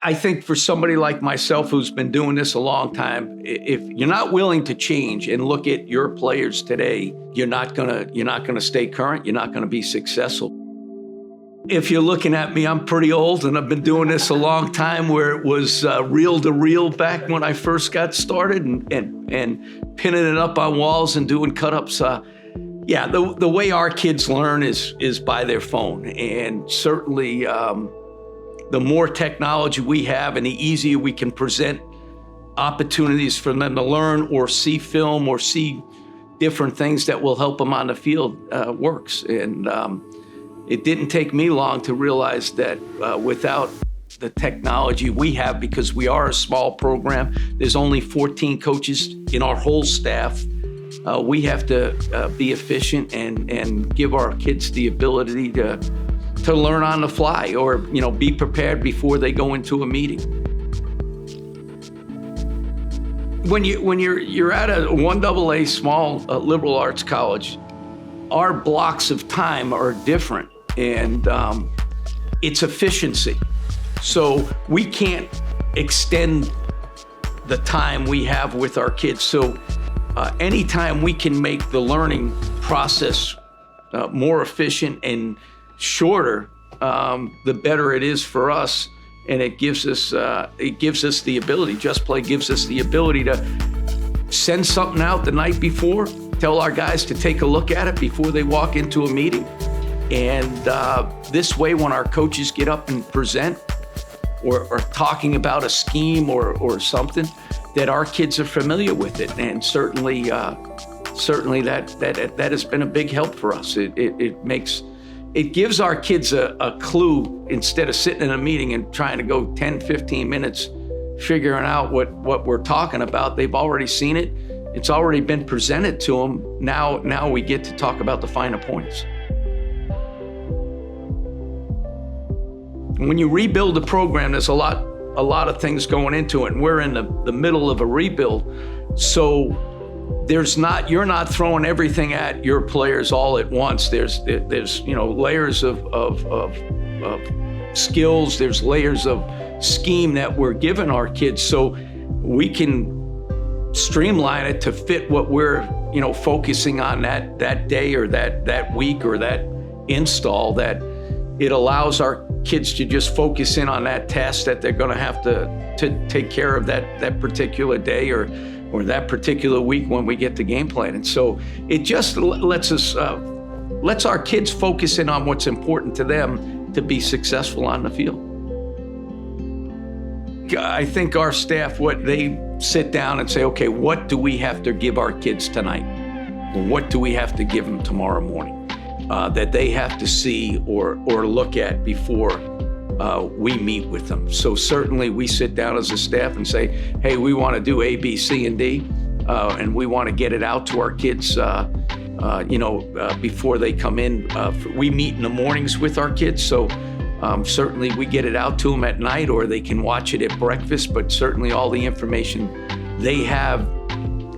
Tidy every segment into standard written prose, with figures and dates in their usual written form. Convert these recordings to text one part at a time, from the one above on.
I think for somebody like myself who's been doing this a long time, if you're not willing to change and look at your players today, you're not gonna stay current. You're not gonna be successful. If you're looking at me, I'm pretty old, and I've been doing this a long time. Where it was reel to reel back when I first got started, and pinning it up on walls and doing cut-ups. Yeah, the way our kids learn is by their phone, and certainly. The more technology we have and the easier we can present opportunities for them to learn or see film or see different things that will help them on the field works. And it didn't take me long to realize that without the technology we have, because we are a small program, there's only 14 coaches in our whole staff. We have to be efficient and give our kids the ability to learn on the fly, or be prepared before they go into a meeting. When you're at a 1AA small liberal arts college, our blocks of time are different, and it's efficiency. So we can't extend the time we have with our kids. So anytime we can make the learning process more efficient and shorter, the better it is for us, and it gives us the ability. Just Play gives us the ability to send something out the night before, tell our guys to take a look at it before they walk into a meeting, and this way, when our coaches get up and present or talking about a scheme or something, that our kids are familiar with it, and certainly that has been a big help for us. It gives our kids a clue, instead of sitting in a meeting and trying to go 10, 15 minutes figuring out what we're talking about. They've already seen it. It's already been presented to them. Now we get to talk about the finer points. When you rebuild a program, there's a lot of things going into it, and we're in the middle of a rebuild. So you're not throwing everything at your players all at once. There's layers of skills. There's layers of scheme that we're giving our kids, so we can streamline it to fit what we're focusing on that day or that week or that install. That it allows our kids to just focus in on that task that they're going to have to take care of that particular day or that particular week when we get the game plan. And so it just lets our kids focus in on what's important to them to be successful on the field. I think our staff, what they sit down and say, okay, what do we have to give our kids tonight? Or what do we have to give them tomorrow morning that they have to see or look at before we meet with them? So certainly we sit down as a staff and say, hey, we want to do A, B, C, and D, and we want to get it out to our kids, before they come in. We meet in the mornings with our kids, so certainly we get it out to them at night, or they can watch it at breakfast, but certainly all the information they have,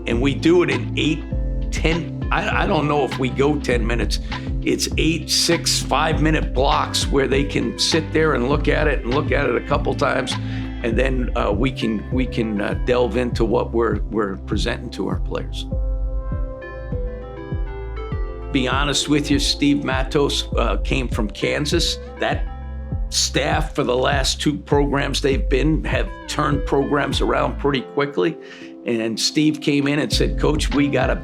and we do it in 8, 10, I don't know if we go 10 minutes. It's 8, 6, 5-minute blocks where they can sit there and look at it a couple times, and then we can delve into what we're presenting to our players. Be honest with you, Steve Matos came from Kansas. That staff for the last 2 programs they've been have turned programs around pretty quickly. And Steve came in and said, Coach, we got to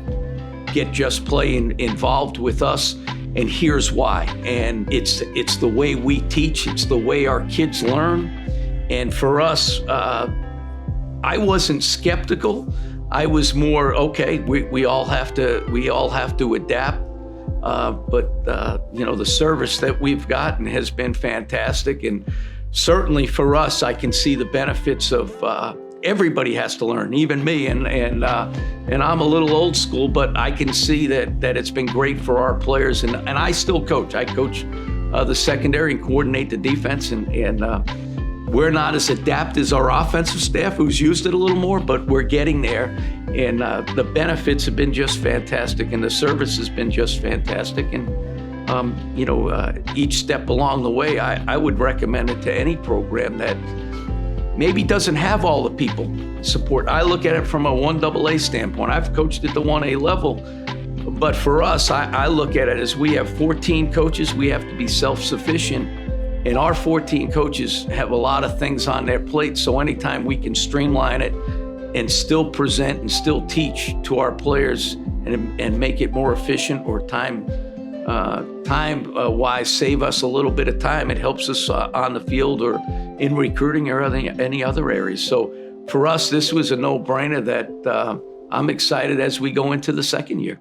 get Just Play involved with us, and here's why. And it's the way we teach, it's the way our kids learn. And for us, I wasn't skeptical. I was more, okay, we all have to adapt. But the service that we've gotten has been fantastic, and certainly for us, I can see the benefits of everybody has to learn, even me, and I'm a little old school, but I can see that it's been great for our players, and I still coach. I coach the secondary and coordinate the defense, and we're not as adept as our offensive staff, who's used it a little more, but we're getting there. And the benefits have been just fantastic, and the service has been just fantastic. And, each step along the way, I would recommend it to any program that maybe doesn't have all the people support. I look at it from a 1AA standpoint. I've coached at the 1A level, but for us, I look at it as we have 14 coaches. We have to be self-sufficient, and our 14 coaches have a lot of things on their plate. So anytime we can streamline it and still present and still teach to our players and make it more efficient or time-wise, save us a little bit of time, it helps us on the field or in recruiting or any other areas. So for us, this was a no-brainer that I'm excited as we go into the second year.